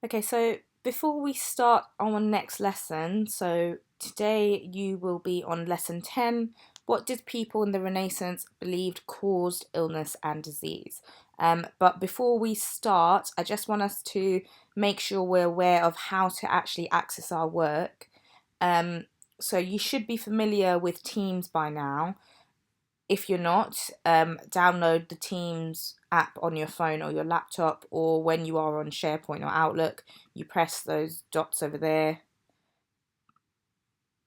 Okay, so before we start our next lesson, so today you will be on lesson 10. What did people in the Renaissance believed caused illness and disease? But before we start, I just want us to make sure we're aware of how to actually access our work. Um, so you should be familiar with Teams by now. If you're not, download the Teams app on your phone or your laptop, or when you are on SharePoint or Outlook, you press those dots over there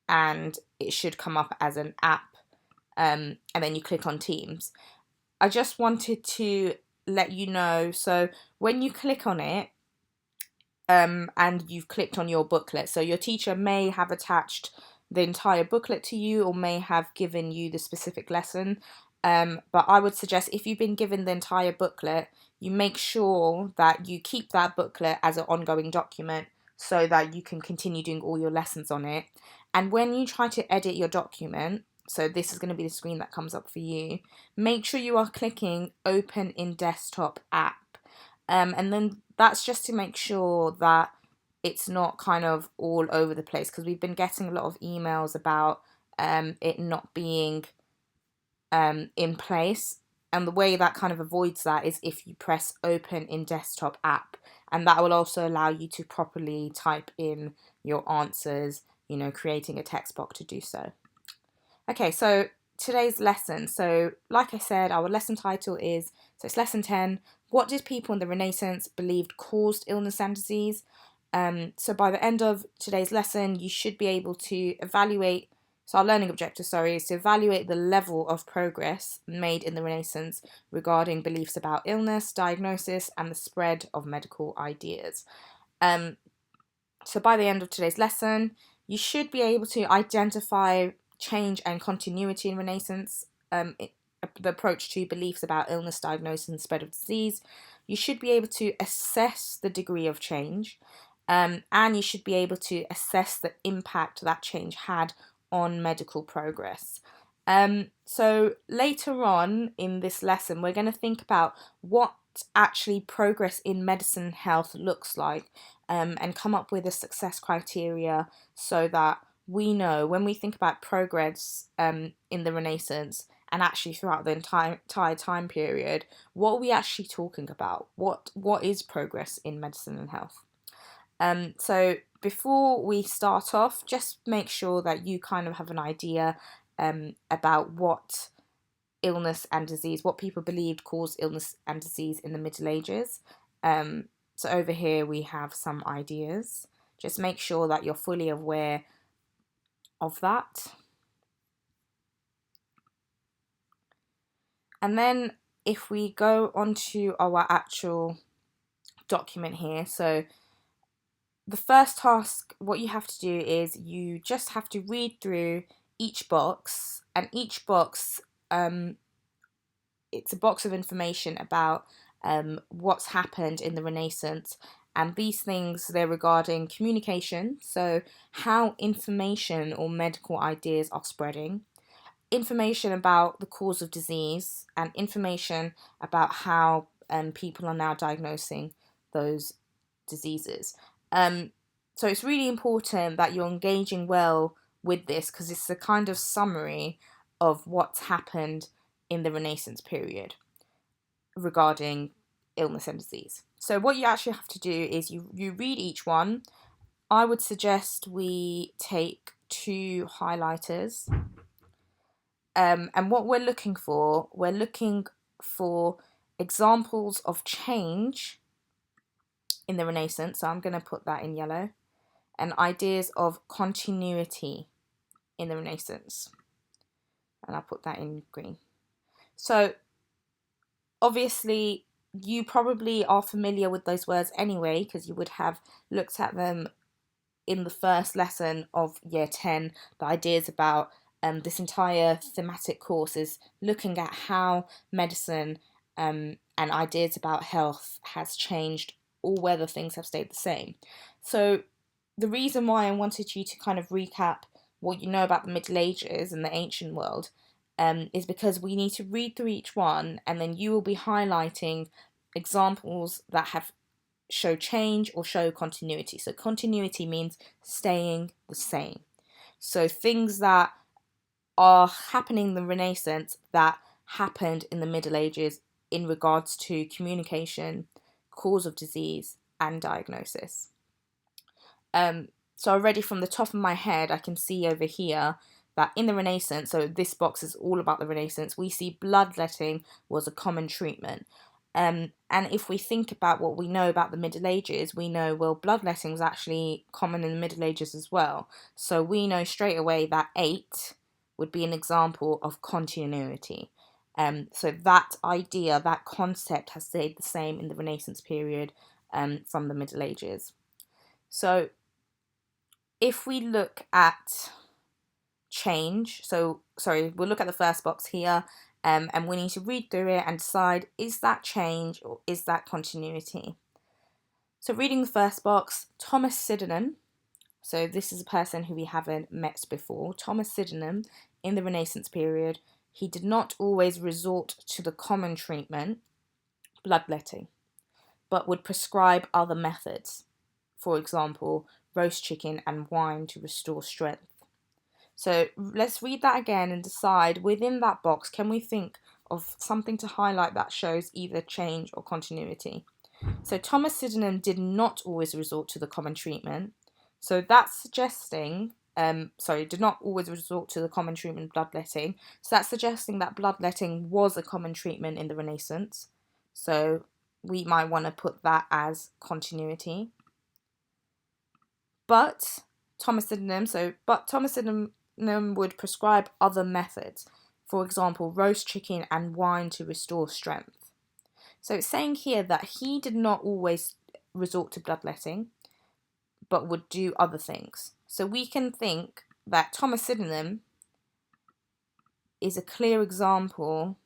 and it should come up as an app, and then you click on Teams. I just wanted to let you know, so when you click on it, and you've clicked on your booklet, so your teacher may have attached the entire booklet to you or may have given you the specific lesson. But I would suggest if you've been given the entire booklet, you make sure that you keep that booklet as an ongoing document so that you can continue doing all your lessons on it. And when you try to edit your document, so this is going to be the screen that comes up for you, make sure you are clicking Open in Desktop App. And then that's just to make sure that it's not kind of all over the place, because we've been getting a lot of emails about it not being in place. And the way that kind of avoids that is if you press Open in Desktop App, and that will also allow you to properly type in your answers, creating a text box to do so. Okay, so today's lesson. So, like I said, our lesson title is, so it's lesson 10, what did people in the Renaissance believed caused illness and disease? So by the end of today's lesson, you should be able to evaluate, so our learning objective, is to evaluate the level of progress made in the Renaissance regarding beliefs about illness, diagnosis, and the spread of medical ideas. So by the end of today's lesson, you should be able to identify change and continuity in Renaissance, the approach to beliefs about illness, diagnosis, and spread of disease. You should be able to assess the degree of change, and you should be able to assess the impact that change had on medical progress. So later on in this lesson, we're going to think about what actually progress in medicine and health looks like, and come up with a success criteria so that we know when we think about progress in the Renaissance and actually throughout the entire time period, what are we actually talking about? What is progress in medicine and health? So before we start off, just make sure that you kind of have an idea about what illness and disease, what people believed caused illness and disease in the Middle Ages. So over here we have some ideas. Just make sure that you're fully aware of that. And then if we go on to our actual document here, so the first task, what you have to do is you just have to read through each box, and each box, it's a box of information about what's happened in the Renaissance. And these things, they're regarding communication, so how information or medical ideas are spreading, information about the cause of disease, and information about how people are now diagnosing those diseases. So it's really important that you're engaging well with this, because it's a kind of summary of what's happened in the Renaissance period regarding illness and disease. So what you actually have to do is you read each one. I would suggest we take 2 highlighters. And what we're looking for examples of change in the Renaissance. So I'm going to put that in yellow. And ideas of continuity in the Renaissance. And I'll put that in green. So obviously you probably are familiar with those words anyway, because you would have looked at them in the first lesson of year 10. The ideas about this entire thematic course is looking at how medicine and ideas about health has changed, or whether things have stayed the same. So the reason why I wanted you to kind of recap what you know about the Middle Ages and the ancient world is because we need to read through each one, and then you will be highlighting examples that have show change or show continuity. So continuity means staying the same. So things that are happening in the Renaissance that happened in the Middle Ages in regards to communication, cause of disease, and diagnosis. So already from the top of my head, I can see over here that in the Renaissance, so this box is all about the Renaissance, we see bloodletting was a common treatment. And if we think about what we know about the Middle Ages, we know, well, bloodletting was actually common in the Middle Ages as well. So we know straight away that 8 would be an example of continuity. So that idea, that concept has stayed the same in the Renaissance period from the Middle Ages. So if we look at change, we'll look at the first box here, and we need to read through it and decide, is that change or is that continuity? So reading the first box, Thomas Sydenham, so this is a person who we haven't met before. Thomas Sydenham, in the Renaissance period, he did not always resort to the common treatment, bloodletting, but would prescribe other methods. For example, roast chicken and wine to restore strength. So let's read that again and decide within that box, can we think of something to highlight that shows either change or continuity? So Thomas Sydenham did not always resort to the common treatment. So that's suggesting, did not always resort to the common treatment bloodletting. So that's suggesting that bloodletting was a common treatment in the Renaissance. So we might want to put that as continuity. But Thomas Sydenham would prescribe other methods. For example, roast chicken and wine to restore strength. So it's saying here that he did not always resort to bloodletting, but would do other things. So we can think that Thomas Sydenham is a clear example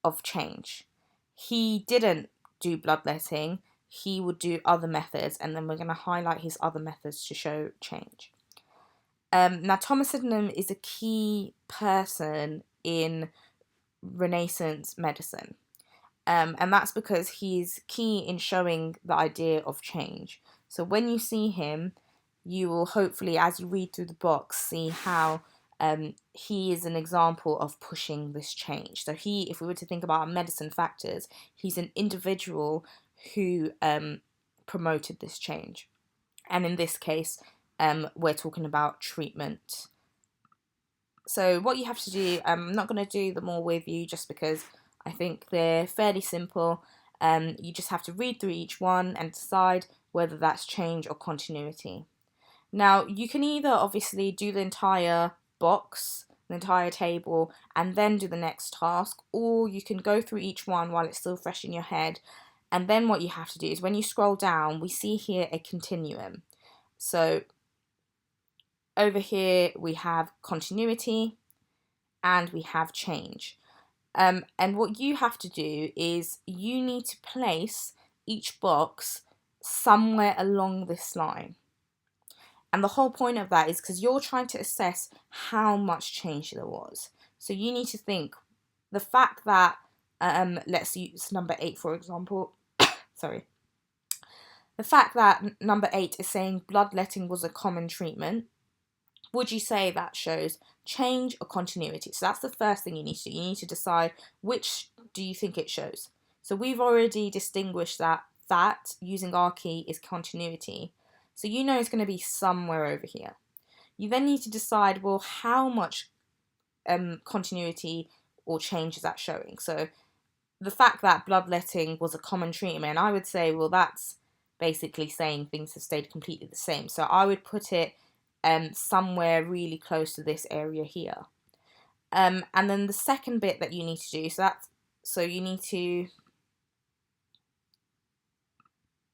of change. He didn't do bloodletting, he would do other methods, and then we're going to highlight his other methods to show change. Now, Thomas Sydenham is a key person in Renaissance medicine, and that's because he's key in showing the idea of change. So when you see him, you will hopefully, as you read through the box, see how he is an example of pushing this change. So if we were to think about our medicine factors, he's an individual who promoted this change. And in this case, we're talking about treatment. So what you have to do, I'm not going to do them all with you just because I think they're fairly simple. You just have to read through each one and decide whether that's change or continuity. Now, you can either obviously do the entire box, the entire table, and then do the next task, or you can go through each one while it's still fresh in your head. And then what you have to do is when you scroll down, we see here a continuum. So over here we have continuity and we have change. And what you have to do is you need to place each box somewhere along this line. And the whole point of that is because you're trying to assess how much change there was. So you need to think the fact that, let's use number 8 for example. Sorry. The fact that number 8 is saying bloodletting was a common treatment, would you say that shows change or continuity? So that's the first thing you need to do. You need to decide which do you think it shows. So we've already distinguished that using our key is continuity. So you know it's going to be somewhere over here. You then need to decide, well, how much continuity or change is that showing? So the fact that bloodletting was a common treatment, I would say, well, that's basically saying things have stayed completely the same. So I would put it somewhere really close to this area here. And then the second bit that you need to do, so you need to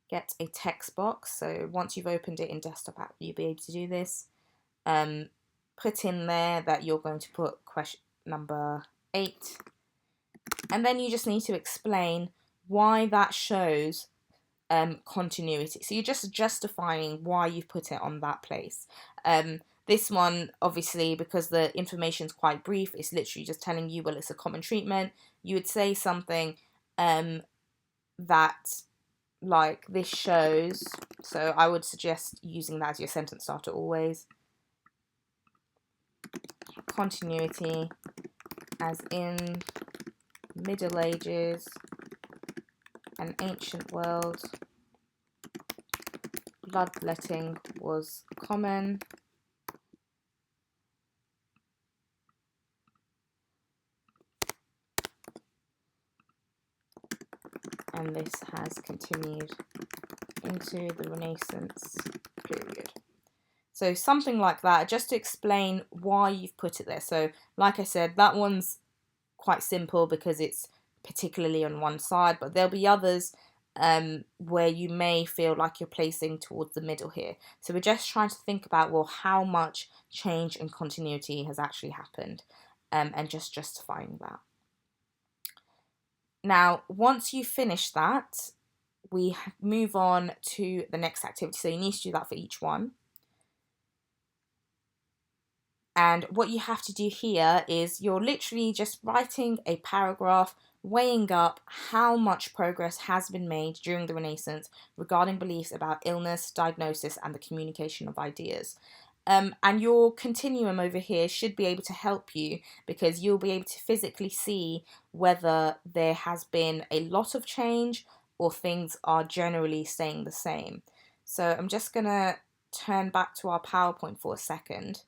get a text box. So once you've opened it in desktop app, you'll be able to do this. Put in there that you're going to put question number 8. And then you just need to explain why that shows continuity. So you're just justifying why you've put it on that place. This one, obviously, because the information's quite brief, it's literally just telling you, well, it's a common treatment. You would say something that like this shows, so I would suggest using that as your sentence starter always. Continuity, as in Middle Ages and ancient world, bloodletting was common. And this has continued into the Renaissance period. So something like that, just to explain why you've put it there. So like I said, that one's quite simple because it's particularly on one side, but there'll be others where you may feel like you're placing towards the middle here. So we're just trying to think about, well, how much change and continuity has actually happened, and just justifying that. Now, once you finish that, we move on to the next activity. So you need to do that for each one. And what you have to do here is you're literally just writing a paragraph weighing up how much progress has been made during the Renaissance regarding beliefs about illness, diagnosis, and the communication of ideas. And your continuum over here should be able to help you because you'll be able to physically see whether there has been a lot of change or things are generally staying the same. So I'm just going to turn back to our PowerPoint for a second.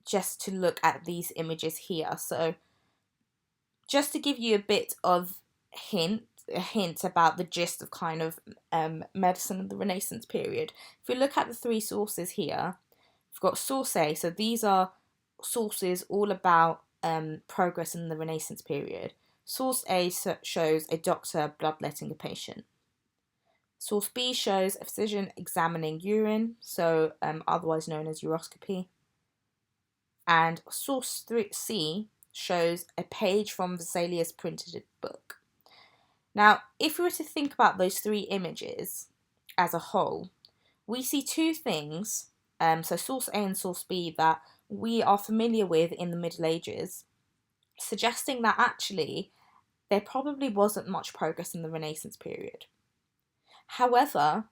Just to look at these images here. So just to give you a bit of a hint about the gist of kind of medicine of the Renaissance period. If we look at the three sources here, we've got source A. So these are sources all about progress in the Renaissance period. Source A shows a doctor bloodletting a patient. Source B shows a physician examining urine, so otherwise known as uroscopy. And source C shows a page from Vesalius' printed book. Now, if we were to think about those three images as a whole, we see two things, so source A and source B, that we are familiar with in the Middle Ages, suggesting that actually there probably wasn't much progress in the Renaissance period. However,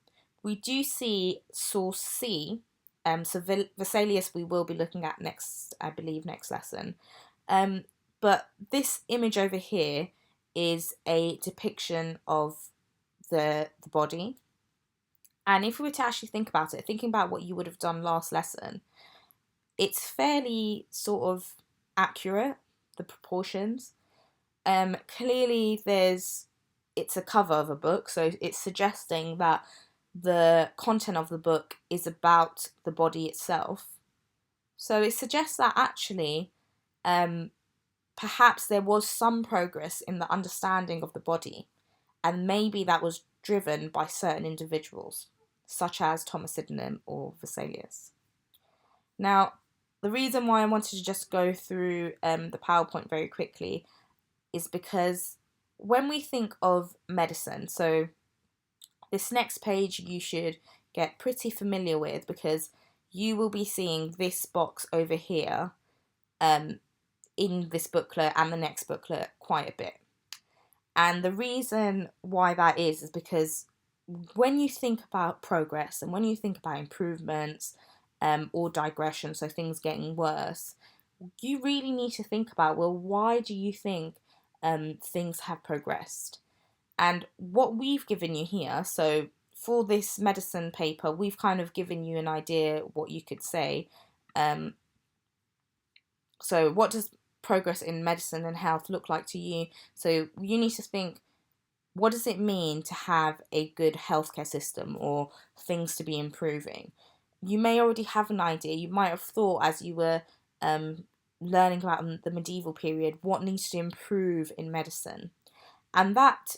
we do see source C, so Vesalius we will be looking at next, I believe, next lesson. But this image over here is a depiction of the body. And if we were to actually think about it, thinking about what you would have done last lesson, it's fairly sort of accurate, the proportions. Clearly it's a cover of a book, so it's suggesting that the content of the book is about the body itself. So it suggests that actually perhaps there was some progress in the understanding of the body, and maybe that was driven by certain individuals, such as Thomas Sydenham or Vesalius. Now, the reason why I wanted to just go through the PowerPoint very quickly is because when we think of medicine, so this next page you should get pretty familiar with because you will be seeing this box over here in this booklet and the next booklet quite a bit. And the reason why that is because when you think about progress and when you think about improvements or digression, so things getting worse, you really need to think about, well, why do you think things have progressed? And what we've given you here, so for this medicine paper, we've kind of given you an idea what you could say. So what does progress in medicine and health look like to you? So you need to think, what does it mean to have a good healthcare system or things to be improving? You may already have an idea. You might have thought as you were learning about the medieval period, what needs to improve in medicine. And that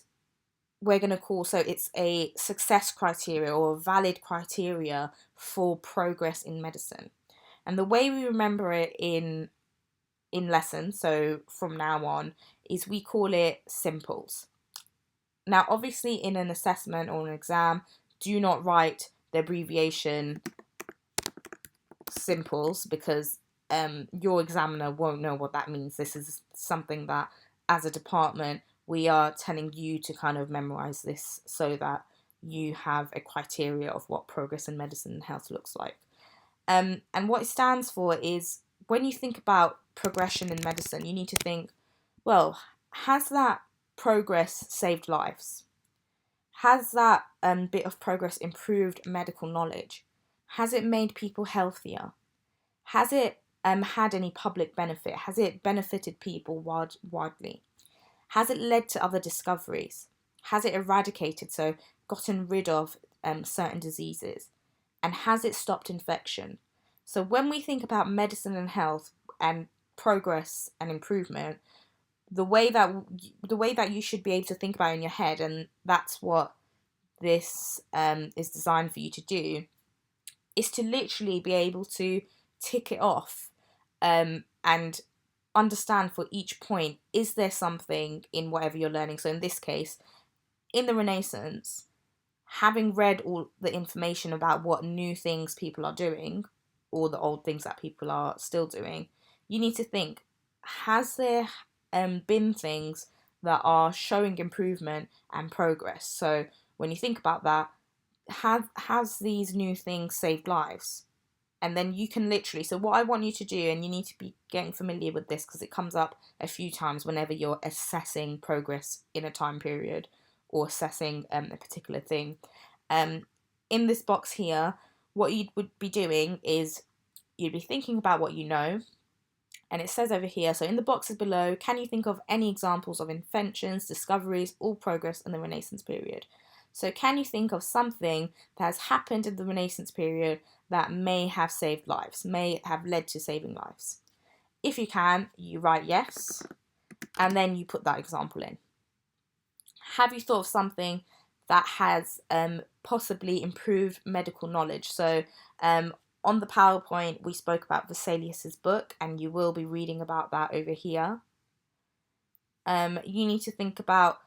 we're going to call, so it's a success criteria or a valid criteria for progress in medicine. And the way we remember it in lessons, so from now on, is we call it simples. Now, obviously, in an assessment or an exam, do not write the abbreviation simples because your examiner won't know what that means. This is something that as a department, we are telling you to kind of memorize this so that you have a criteria of what progress in medicine and health looks like. And what it stands for is, when you think about progression in medicine, you need to think, well, has that progress saved lives? Has that bit of progress improved medical knowledge? Has it made people healthier? Has it had any public benefit? Has it benefited people widely? Has it led to other discoveries? Has it eradicated, so gotten rid of certain diseases? And has it stopped infection? So when we think about medicine and health and progress and improvement, the way that you should be able to think about it in your head, and that's what this is designed for you to do, is to literally be able to tick it off and understand for each point, is there something in whatever you're learning? So in this case, in the Renaissance, having read all the information about what new things people are doing, or the old things that people are still doing, you need to think, has there been things that are showing improvement and progress? So when you think about that, has these new things saved lives? And then you can literally, so what I want you to do, and you need to be getting familiar with this because it comes up a few times whenever you're assessing progress in a time period or assessing a particular thing. In this box here, what you would be doing is you'd be thinking about what you know. And it says over here, so in the boxes below, can you think of any examples of inventions, discoveries, or progress in the Renaissance period? So can you think of something that has happened in the Renaissance period that may have saved lives, may have led to saving lives? If you can, you write yes, and then you put that example in. Have you thought of something that has possibly improved medical knowledge? So on the PowerPoint, we spoke about Vesalius's book, and you will be reading about that over here. You need to think about,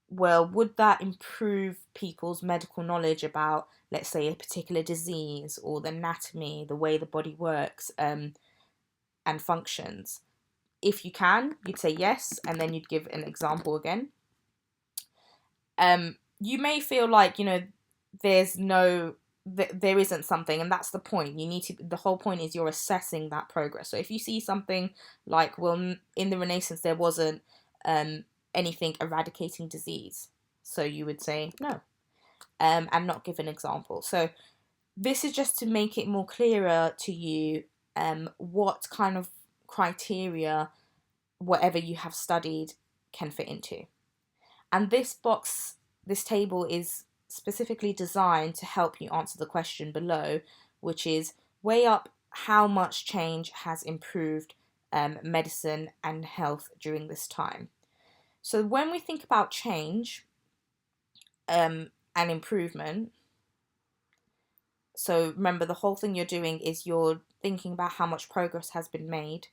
well, would that improve people's medical knowledge about, let's say, a particular disease or the anatomy, the way the body works and functions? If you can, you'd say yes, and then you'd give an example again. You may feel like, there isn't something, and that's the point. The whole point is you're assessing that progress. So if you see something like, well, in the Renaissance there wasn't anything eradicating disease, so you would say no, and not give an example. So this is just to make it more clearer to you what kind of criteria whatever you have studied can fit into. And this table is specifically designed to help you answer the question below, which is, weigh up how much change has improved medicine and health during this time. So when we think about change and improvement, so remember, the whole thing you're doing is you're thinking about how much progress has been made.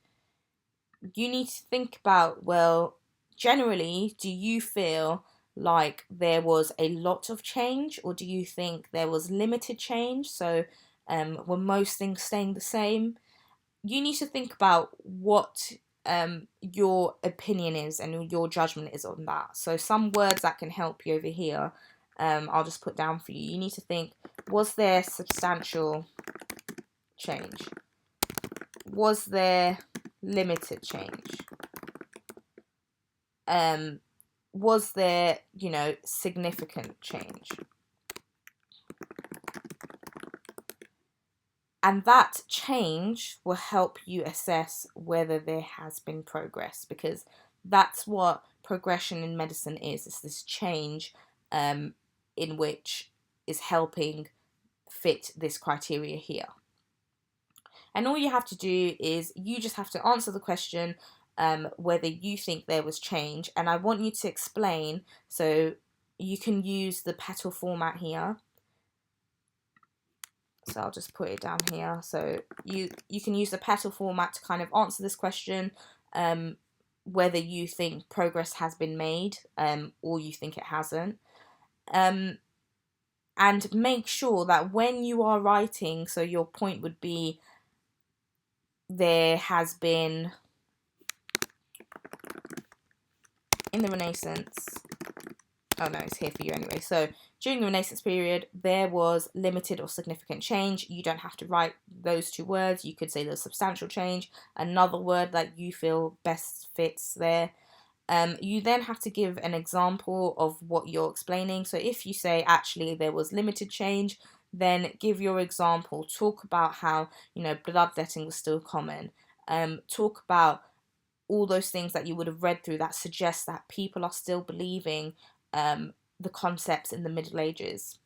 You need to think about, well, generally, do you feel like there was a lot of change, or do you think there was limited change? So were most things staying the same? You need to think about what your opinion is and your judgment is on that. So some words that can help you over here, I'll just put down for you. You need to think, was there substantial change? Was there limited change? Was there, significant change? And that change will help you assess whether there has been progress, because that's what progression in medicine is. It's this change in which is helping fit this criteria here. And all you have to do is you just have to answer the question whether you think there was change. And I want you to explain, so you can use the petal format here. So I'll just put it down here. So you can use the petal format to kind of answer this question, whether you think progress has been made or you think it hasn't. And make sure that when you are writing, so your point would be, there has been in the Renaissance, oh no, it's here for you anyway. So during the Renaissance period, there was limited or significant change. You don't have to write those two words. You could say there's substantial change, another word that you feel best fits there. You then have to give an example of what you're explaining. So if you say actually there was limited change, then give your example. Talk about how, bloodletting was still common. Talk about all those things that you would have read through that suggest that people are still believing the concepts in the Middle Ages.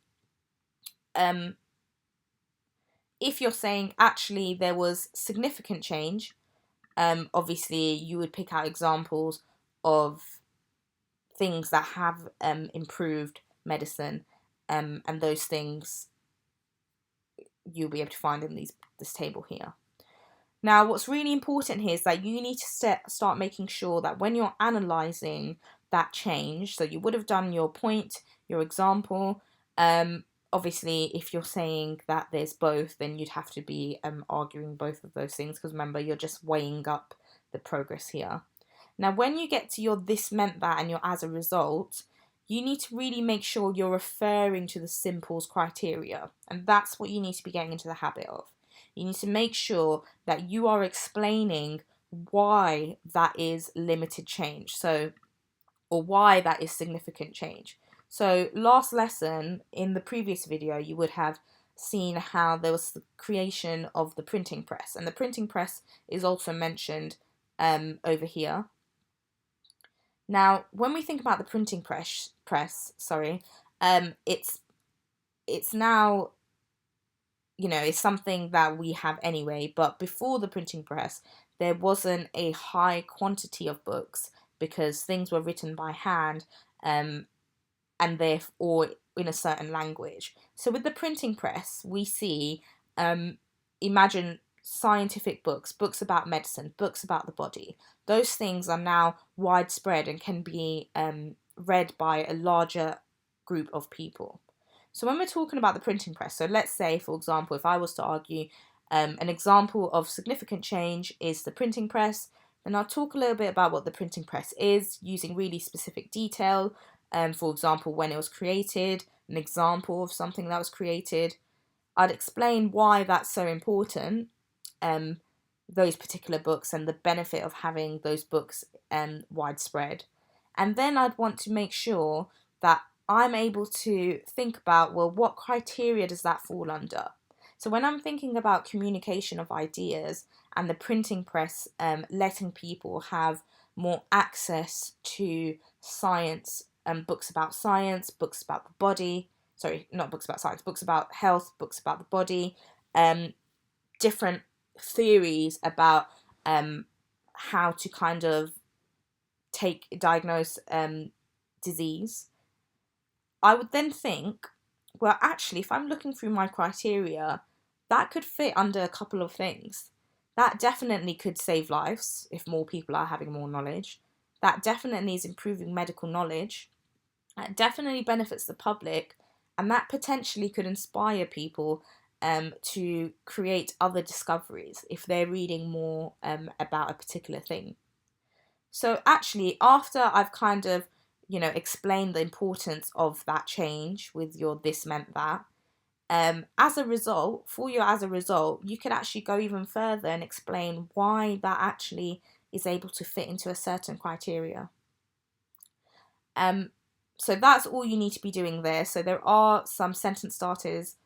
If you're saying actually there was significant change, obviously you would pick out examples of things that have improved medicine, and those things you'll be able to find in this table here. Now, what's really important here is that you need to start making sure that when you're analysing that change, so you would have done your point, your example, obviously if you're saying that there's both, then you'd have to be arguing both of those things, because remember, you're just weighing up the progress here. Now, when you get to your this meant that and your as a result, you need to really make sure you're referring to the simples criteria, and that's what you need to be getting into the habit of. You need to make sure that you are explaining why that is limited change, or why that is significant change. So last lesson, in the previous video, you would have seen how there was the creation of the printing press, and the printing press is also mentioned over here. Now, when we think about the printing press, it's now, it's something that we have anyway, but before the printing press, there wasn't a high quantity of books because things were written by hand, and therefore in a certain language. So with the printing press, we see, imagine scientific books about medicine, books about the body. Those things are now widespread and can be read by a larger group of people. So when we're talking about the printing press, so let's say, for example, if I was to argue an example of significant change is the printing press, then I'll talk a little bit about what the printing press is, using really specific detail. For example, when it was created, an example of something that was created. I'd explain why that's so important, those particular books, and the benefit of having those books widespread. And then I'd want to make sure that I'm able to think about, well, what criteria does that fall under? So when I'm thinking about communication of ideas and the printing press letting people have more access to science, books about science, books about the body, sorry, not books about science, books about health, books about the body, different theories about how to kind of diagnose disease, I would then think, well, actually, if I'm looking through my criteria, that could fit under a couple of things. That definitely could save lives if more people are having more knowledge. That definitely is improving medical knowledge. That definitely benefits the public, and that potentially could inspire people to create other discoveries if they're reading more about a particular thing. So actually, after I've kind of, explained the importance of that change with your this meant that, as a result, you could actually go even further and explain why that actually is able to fit into a certain criteria. So that's all you need to be doing there. So there are some sentence starters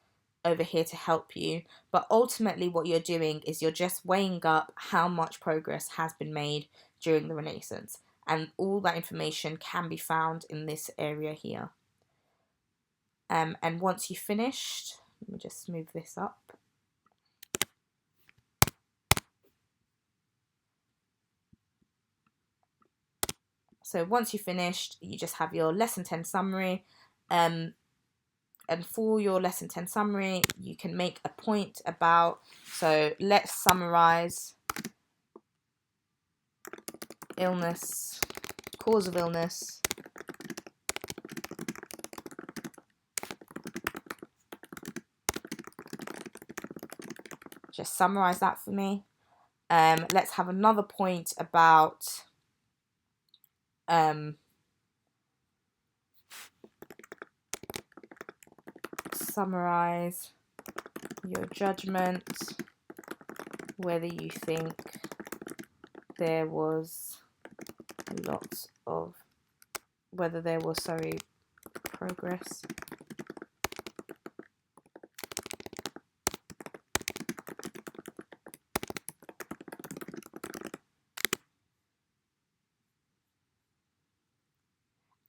over here to help you, but ultimately what you're doing is you're just weighing up how much progress has been made during the Renaissance, and all that information can be found in this area here. And once you've finished, let me just move this up. So once you've finished, you just have your lesson 10 summary. And for your lesson 10 summary, you can make a point about, so let's summarize illness, cause of illness, just summarize that for me. Let's have another point about Summarize your judgment, whether you think there was progress.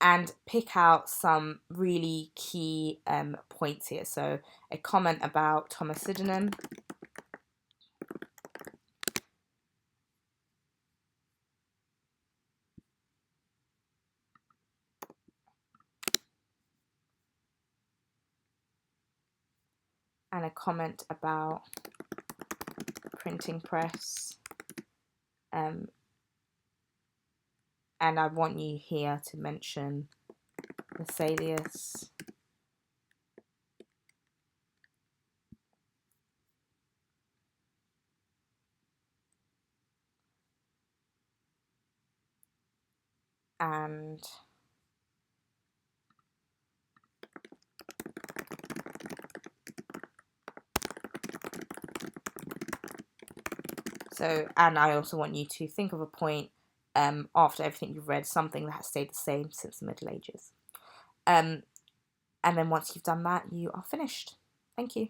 And pick out some really key points here. So a comment about Thomas Sydenham. And a comment about printing press. And I want you here to mention Vesalius. And I also want you to think of a point after everything you've read, something that has stayed the same since the Middle Ages. And then once you've done that, you are finished. Thank you.